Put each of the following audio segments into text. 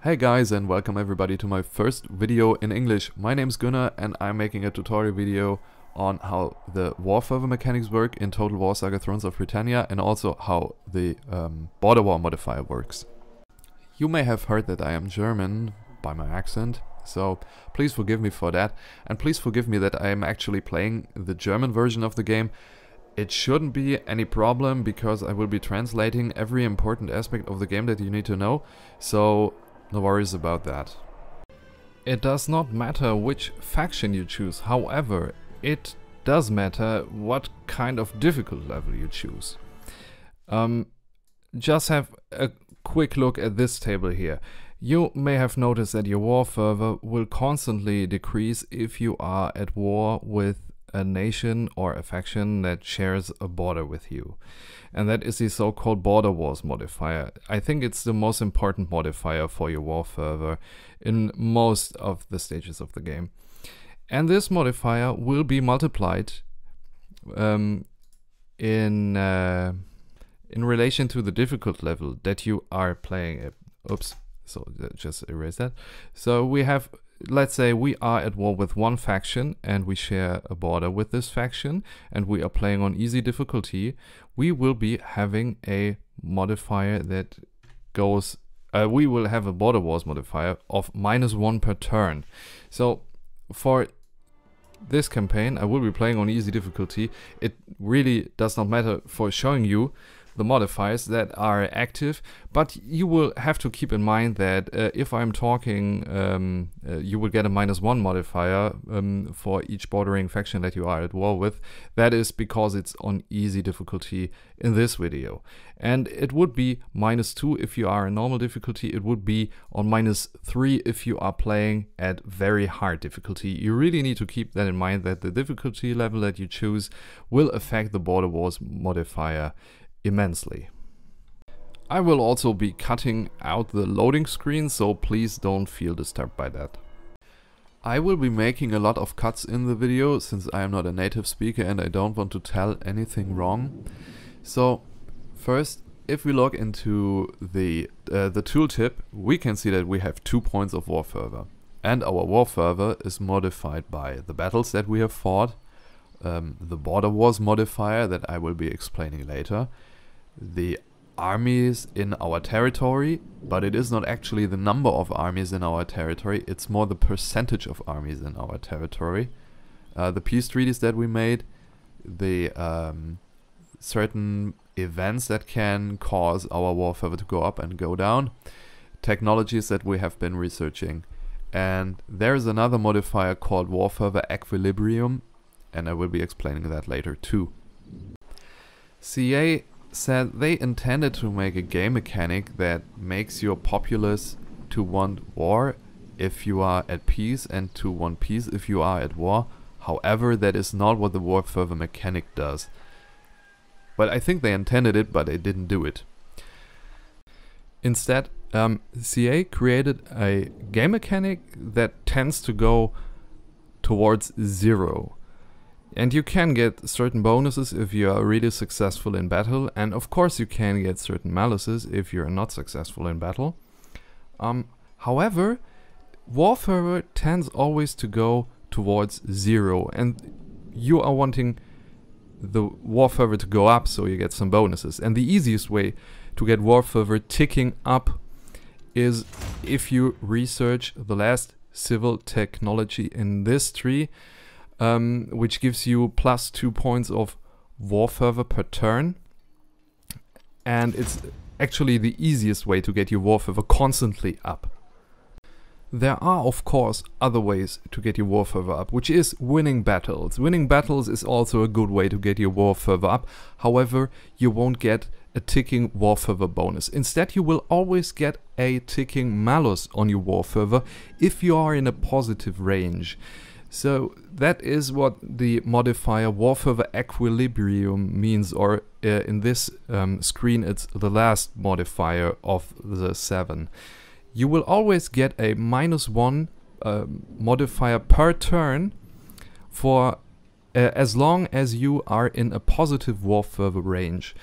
Hey guys, and welcome everybody to my first video in English. My name's Günna and I'm making a tutorial video on how the war fervor mechanics work in Total War Saga Thrones of Britannia, and also how the border war modifier works. You may have heard that I am German by my accent, so please forgive me for that, and please forgive me that I am actually playing the German version of the game. It shouldn't be any problem because I will be translating every important aspect of the game that you need to know, so no worries about that. It does not matter which faction you choose, however, it does matter what kind of difficult level you choose. Just have a quick look at this table here. You may have noticed that your war fervor will constantly decrease if you are at war with a nation or a faction that shares a border with you. And that is the so-called border wars modifier. I think it's the most important modifier for your war fervor in most of the stages of the game. And this modifier will be multiplied in relation to the difficult level that you are playing at. Oops, so just erase that. So we have, let's say we are at war with one faction and we share a border with this faction and we are playing on easy difficulty. We will be having a modifier that goes, we will have a border wars modifier of -1 per turn. So for this campaign I will be playing on easy difficulty. It really does not matter for showing you the modifiers that are active, but you will have to keep in mind that if I'm talking, you will get a -1 modifier for each bordering faction that you are at war with. That is because it's on easy difficulty in this video. And it would be -2 if you are in normal difficulty. It would be on -3 if you are playing at very hard difficulty. You really need to keep that in mind, that the difficulty level that you choose will affect the border wars modifier immensely. I will also be cutting out the loading screen, so please don't feel disturbed by that. I will be making a lot of cuts in the video since I am not a native speaker and I don't want to tell anything wrong. So first, if we look into the tooltip, we can see that we have 2 points of war fervor, and our war fervor is modified by the battles that we have fought, the border wars modifier that I will be explaining later, the armies in our territory, but it is not actually the number of armies in our territory, it's more the percentage of armies in our territory, the peace treaties that we made, the certain events that can cause our war fervor to go up and go down, technologies that we have been researching, and there is another modifier called war fervor equilibrium, and I will be explaining that later too. CA said they intended to make a game mechanic that makes your populace to want war if you are at peace and to want peace if you are at war. However, that is not what the war fervor mechanic does. But I think they intended it, but they didn't do it. Instead, CA created a game mechanic that tends to go towards 0. And you can get certain bonuses if you are really successful in battle, and of course you can get certain maluses if you're not successful in battle. However, war fervor tends always to go towards 0, and you are wanting the war fervor to go up so you get some bonuses. And the easiest way to get war fervor ticking up is if you research the last civil technology in this tree, which gives you +2 points of war fervor per turn, and it's actually the easiest way to get your war fervor constantly up. There are of course other ways to get your war fervor up, which is winning battles. Winning battles is also a good way to get your war fervor up. However, you won't get a ticking war fervor bonus. Instead, you will always get a ticking malus on your war fervor if you are in a positive range. So that is what the modifier war fervor equilibrium means, or in this screen it's the last modifier of the 7. You will always get a -1 modifier per turn for as long as you are in a positive war fervor range.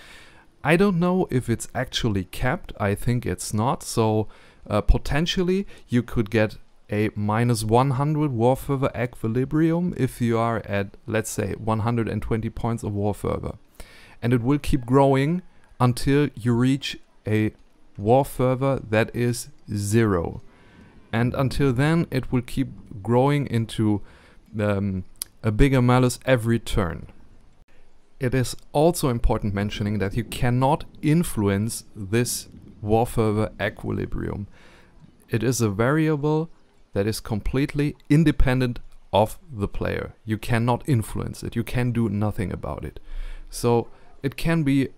I don't know if it's actually capped, I think it's not, so Potentially, you could get a -100 war fervor equilibrium if you are at, let's say, 120 points of war fervor. And it will keep growing until you reach a war fervor that is 0. And until then, it will keep growing into a bigger malus every turn. It is also important mentioning that you cannot influence this war fervor equilibrium. It is a variable that is completely independent of the player. You cannot influence it. You can do nothing about it. So it can be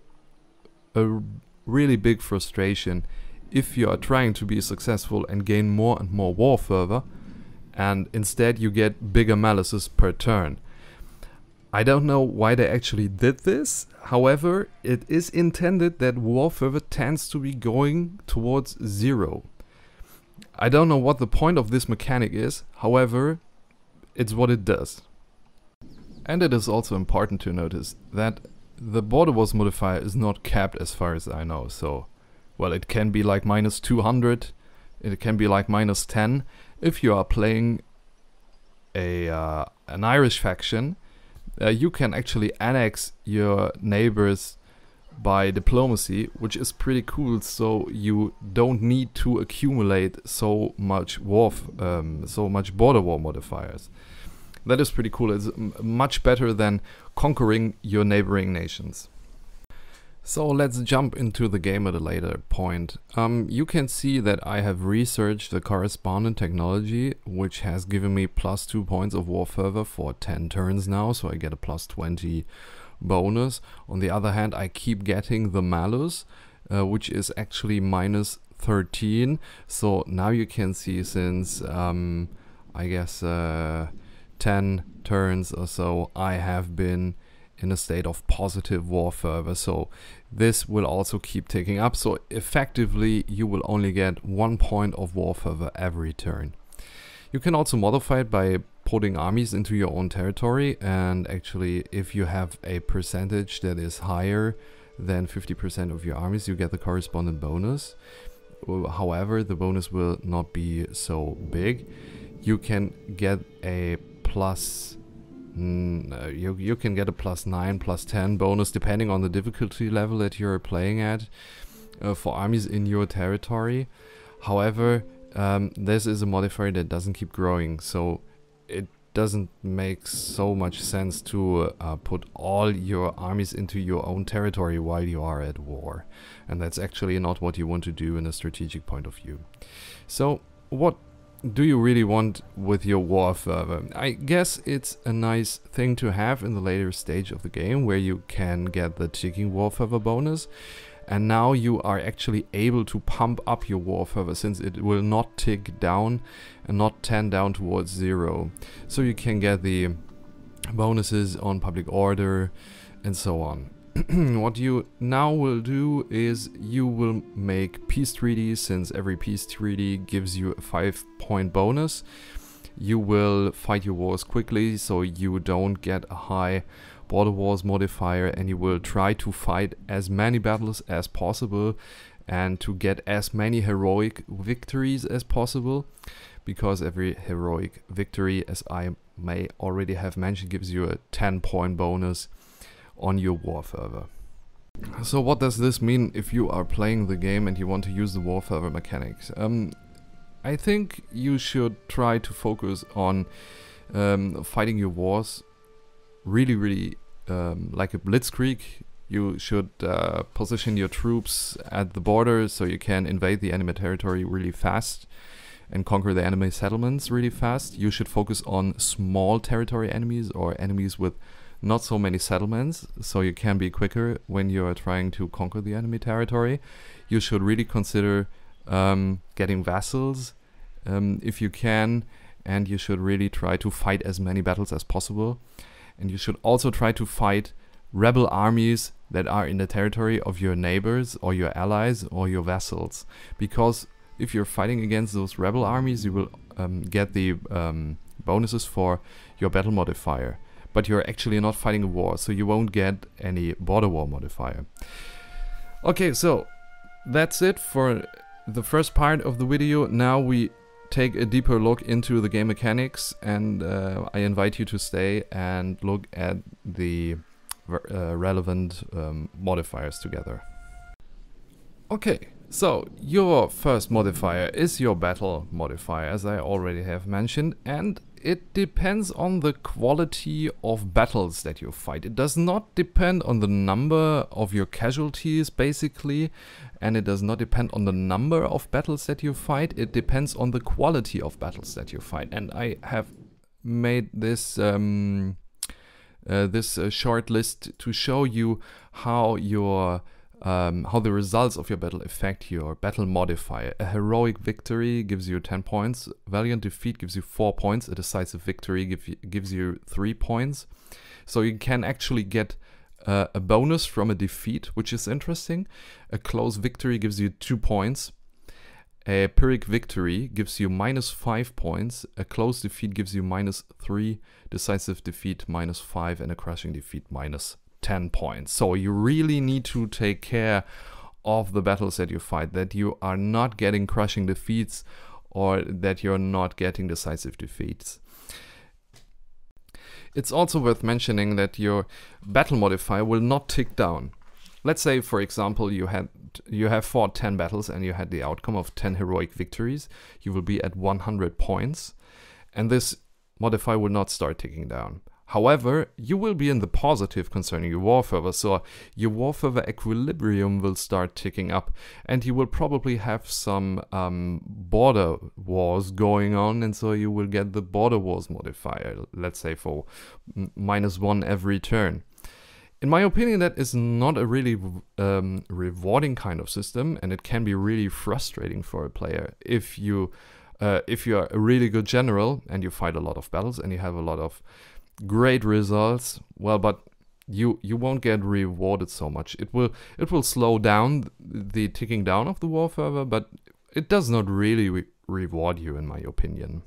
a really big frustration if you are trying to be successful and gain more and more war fervor, and instead you get bigger maluses per turn. I don't know why they actually did this. However, it is intended that war fervor tends to be going towards 0. I don't know what the point of this mechanic is. However, it's what it does. And it is also important to notice that the border wars modifier is not capped as far as I know. So, well, it can be like -200. It can be like -10. If you are playing an Irish faction, you can actually annex your neighbors by diplomacy, which is pretty cool. So you don't need to accumulate so much border war modifiers. That is pretty cool. It's much better than conquering your neighboring nations. So let's jump into the game at a later point. You can see that I have researched the correspondent technology, which has given me +2 points of war fervor for 10 turns now, so I get a +20 bonus. On the other hand, I keep getting the malus, which is actually -13. So now you can see, since I guess 10 turns or so, I have been in a state of positive war fervor. So this will also keep ticking up. So effectively, you will only get 1 point of war fervor every turn. You can also modify it by putting armies into your own territory, and actually if you have a percentage that is higher than 50% of your armies, you get the correspondent bonus. However, the bonus will not be so big. You can get a you can get a +9, +10 bonus depending on the difficulty level that you're playing at for armies in your territory. However, this is a modifier that doesn't keep growing, so it doesn't make so much sense to put all your armies into your own territory while you are at war. And that's actually not what you want to do in a strategic point of view. So what do you really want with your war fervor? I guess it's a nice thing to have in the later stage of the game, where you can get the ticking war fervor bonus, and now you are actually able to pump up your war fervor, since it will not tick down and not tend down towards 0. So you can get the bonuses on public order and so on. What you now will do is you will make peace treaties, since every peace treaty gives you a 5-point bonus. You will fight your wars quickly, so you don't get a high border wars modifier, and you will try to fight as many battles as possible and to get as many heroic victories as possible, because every heroic victory, as I may already have mentioned, gives you a 10-point bonus on your war fervor. So what does this mean if you are playing the game and you want to use the war fervor mechanics? I think you should try to focus on fighting your wars really like a blitzkrieg. You should position your troops at the border so you can invade the enemy territory really fast and conquer the enemy settlements really fast. You should focus on small territory enemies, or enemies with not so many settlements, so you can be quicker when you are trying to conquer the enemy territory. You should really consider getting vassals if you can, and you should really try to fight as many battles as possible. And you should also try to fight rebel armies that are in the territory of your neighbors or your allies or your vassals, because if you're fighting against those rebel armies, you will get the bonuses for your battle modifier. But you're actually not fighting a war, so you won't get any border war modifier. Okay, so that's it for the first part of the video. Now we take a deeper look into the game mechanics, and I invite you to stay and look at the relevant modifiers together. Okay, so your first modifier is your battle modifier, as I already have mentioned, and it depends on the quality of battles that you fight. It does not depend on the number of your casualties, basically, and it does not depend on the number of battles that you fight. It depends on the quality of battles that you fight. And I have made this short list to show you how the results of your battle affect your battle modifier. A heroic victory gives you 10 points, valiant defeat gives you 4 points, a decisive victory gives you 3 points. So you can actually get a bonus from a defeat, which is interesting. A close victory gives you 2 points. A Pyrrhic victory gives you -5 points. A close defeat gives you -3, decisive defeat -5, and a crushing defeat -10 points. So you really need to take care of the battles that you fight, that you are not getting crushing defeats or that you're not getting decisive defeats. It's also worth mentioning that your battle modifier will not tick down. Let's say, for example, you have fought 10 battles and you had the outcome of 10 heroic victories. You will be at 100 points, and this modifier will not start ticking down. However, you will be in the positive concerning your war fervor, so your war fervor equilibrium will start ticking up, and you will probably have some border wars going on, and so you will get the border wars modifier, let's say for -1 every turn. In my opinion, that is not a really rewarding kind of system, and it can be really frustrating for a player if you are a really good general and you fight a lot of battles and you have a lot of great results, well, but you won't get rewarded so much. It will slow down the ticking down of the war fervor, but it does not really reward you, in my opinion.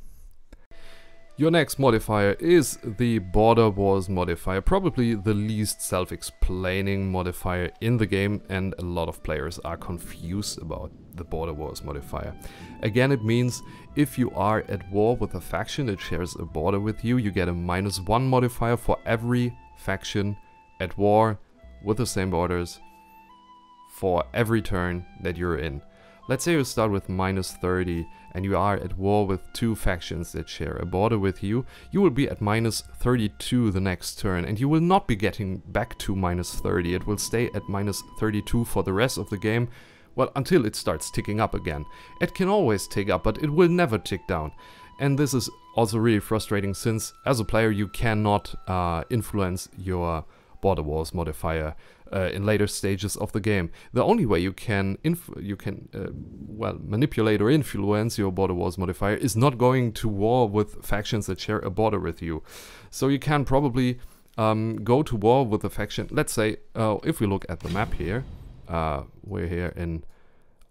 Your next modifier is the border wars modifier, probably the least self-explaining modifier in the game, and a lot of players are confused about the border wars modifier. Again, it means if you are at war with a faction that shares a border with you, you get a -1 modifier for every faction at war with the same borders for every turn that you're in. Let's say you start with -30 and you are at war with 2 factions that share a border with you. You will be at -32 the next turn, and you will not be getting back to -30. It will stay at -32 for the rest of the game, well, until it starts ticking up again. It can always tick up, but it will never tick down. And this is also really frustrating, since as a player you cannot influence your border wars modifier in later stages of the game. The only way you can manipulate or influence your border wars modifier is not going to war with factions that share a border with you. So you can probably go to war with a faction. Let's say if we look at the map here, we're here in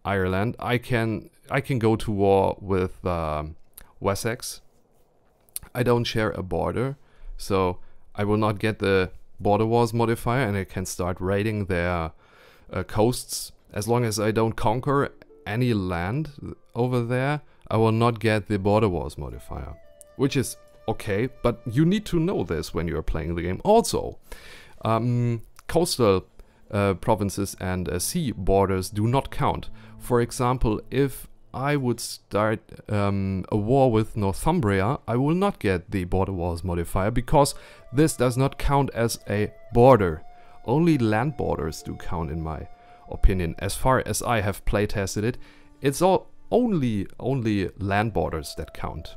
Ireland. I can go to war with Wessex. I don't share a border, so I will not get the border wars modifier, and I can start raiding their coasts. As long as I don't conquer any land over there, I will not get the border wars modifier, which is okay, but you need to know this when you're playing the game. Also, coastal provinces and sea borders do not count. For example, if I would start a war with Northumbria, I will not get the border wars modifier, because this does not count as a border. Only land borders do count, in my opinion. As far as I have playtested it, it's only land borders that count.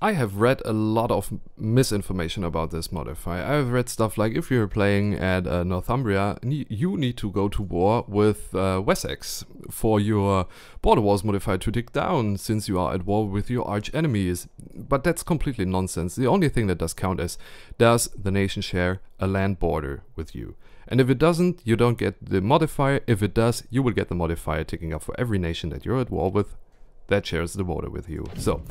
I have read a lot of misinformation about this modifier. I have read stuff like, if you're playing at Northumbria, you need to go to war with Wessex for your border wars modifier to tick down, since you are at war with your arch enemies. But that's completely nonsense. The only thing that does count is, does the nation share a land border with you? And if it doesn't, you don't get the modifier. If it does, you will get the modifier ticking up for every nation that you're at war with that shares the border with you. So,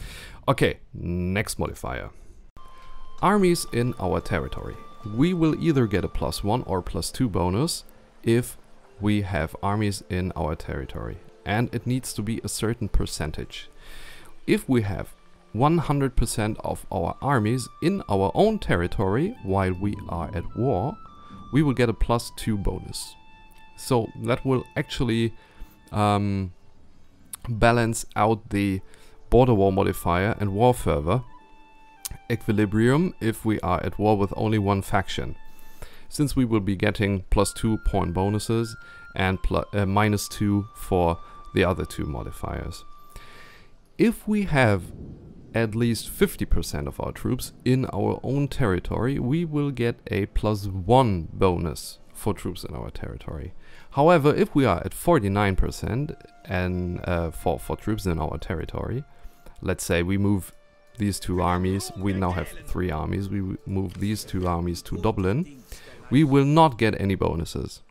okay, next modifier. Armies in our territory. We will either get a +1 or +2 bonus if we have armies in our territory. and it needs to be a certain percentage. If we have 100% of our armies in our own territory while we are at war, we will get a +2 bonus. So that will actually balance out the border war modifier and war fervor equilibrium if we are at war with only one faction, since we will be getting +2 point bonuses and -2 for the other two modifiers. If we have at least 50% of our troops in our own territory, we will get a +1 bonus for troops in our territory. However, if we are at 49% and for troops in our territory, let's say we move these two armies, we now have 3 armies, we move these 2 armies to Dublin, we will not get any bonuses.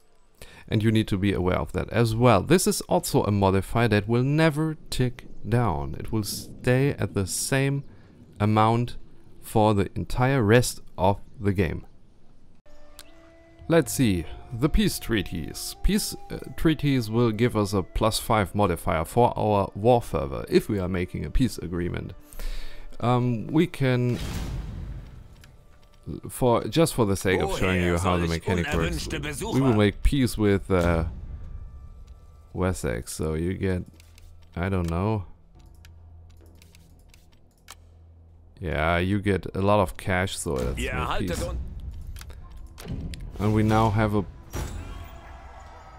And you need to be aware of that as well. This is also a modifier that will never tick down. It will stay at the same amount for the entire rest of the game. Let's see, the peace treaties. Peace treaties will give us a +5 modifier for our war fervor if we are making a peace agreement. We can, just for the sake of showing you how the mechanic works, we will make peace with Wessex, so you get, I don't know, yeah, you get a lot of cash, so that's peace. And we now have a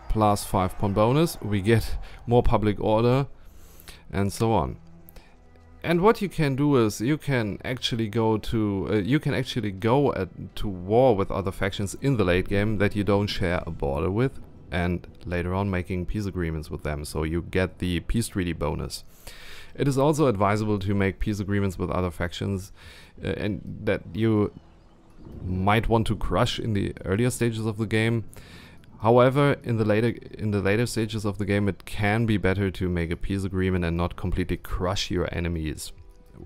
+5 point bonus, we get more public order, and so on. And what you can do is you can actually go to to war with other factions in the late game that you don't share a border with, and later on making peace agreements with them, so you get the peace treaty bonus. It is also advisable to make peace agreements with other factions and that you might want to crush in the earlier stages of the game. However, in the later stages of the game, it can be better to make a peace agreement and not completely crush your enemies,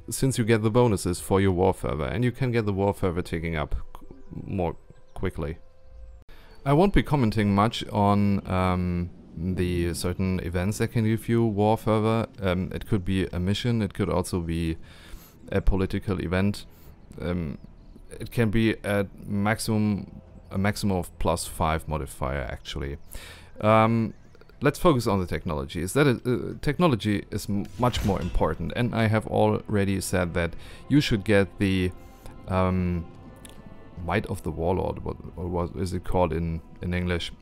since you get the bonuses for your war fervor, and you can get the war fervor ticking up more quickly. I won't be commenting much on the certain events that can give you war fervor. It could be a mission, it could also be a political event. It can be a maximum of +5 modifier actually. Let's focus on the technologies. Technology is much more important, and I have already said that you should get the Might of the Warlord, what is it called in English?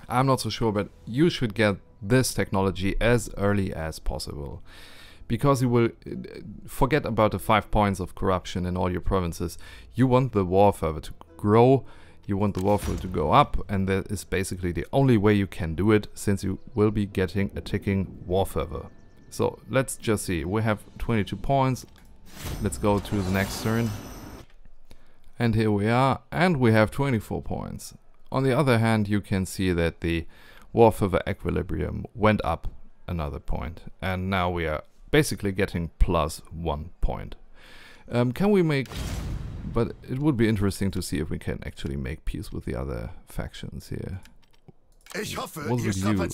I'm not so sure, but you should get this technology as early as possible, because you will forget about the 5 points of corruption in all your provinces. You want the war fervor to grow, you want the war fervor to go up, and that is basically the only way you can do it, since you will be getting a ticking war fervor. So let's just see, we have 22 points, let's go to the next turn. And here we are, and we have 24 points. On the other hand, you can see that the war fervor equilibrium went up another point, and now we are basically getting +1 point. Can we make... But it would be interesting to see if we can actually make peace with the other factions here. What with you?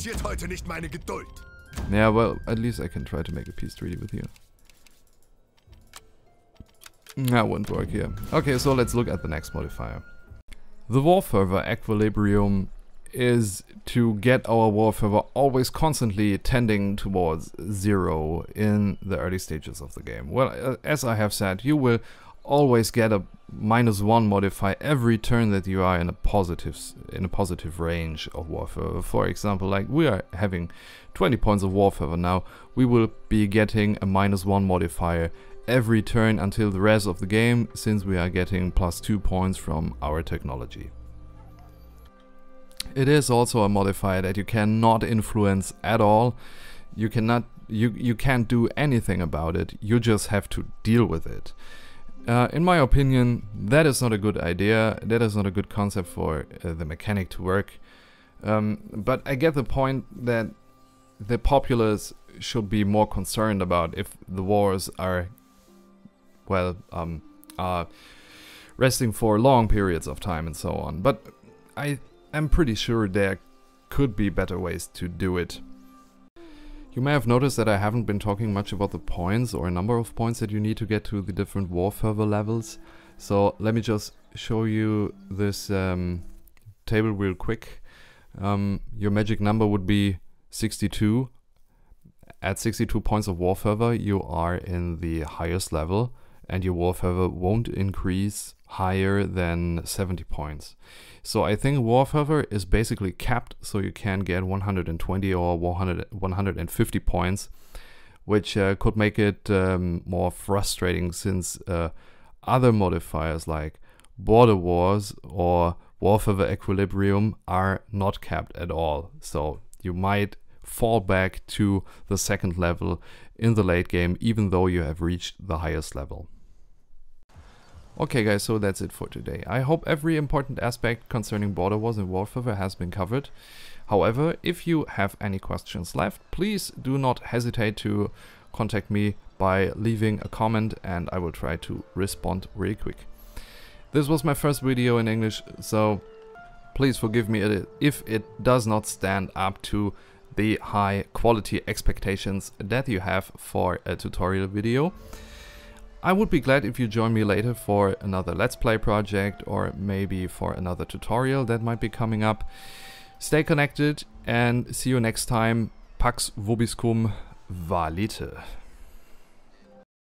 Yeah, well, at least I can try to make a peace treaty with you. That won't work here. Okay, so let's look at the next modifier. The war fervor equilibrium is to get our war fervor always constantly tending towards 0 in the early stages of the game. Well, as I have said, you will always get a -1 modifier every turn that you are in a positive range of war fervor. For example, like we are having 20 points of war fervor now, we will be getting a -1 modifier every turn until the rest of the game, since we are getting +2 points from our technology. It is also a modifier that you cannot influence at all. You can't do anything about it. You just have to deal with it. In my opinion, that is not a good idea. That is not a good concept for the mechanic to work. But I get the point that the populace should be more concerned about if the wars are, well, resting for long periods of time and so on. But I'm pretty sure there could be better ways to do it. You may have noticed that I haven't been talking much about the points or a number of points that you need to get to the different war fervor levels. So let me just show you this table real quick. Your magic number would be 62. At 62 points of war fervor, you are in the highest level, and your war fervor won't increase higher than 70 points. So I think war fervor is basically capped, so you can get 120 or 150 points, which could make it more frustrating, since other modifiers like border wars or war fervor equilibrium are not capped at all. So you might fall back to the second level in the late game, even though you have reached the highest level. Okay guys, so that's it for today. I hope every important aspect concerning border wars and war fervor has been covered. However, if you have any questions left, please do not hesitate to contact me by leaving a comment, and I will try to respond really quick. This was my first video in English, so please forgive me if it does not stand up to the high quality expectations that you have for a tutorial video. I would be glad if you join me later for another Let's Play project, or maybe for another tutorial that might be coming up. Stay connected and see you next time. Pax vobiscum, Valete.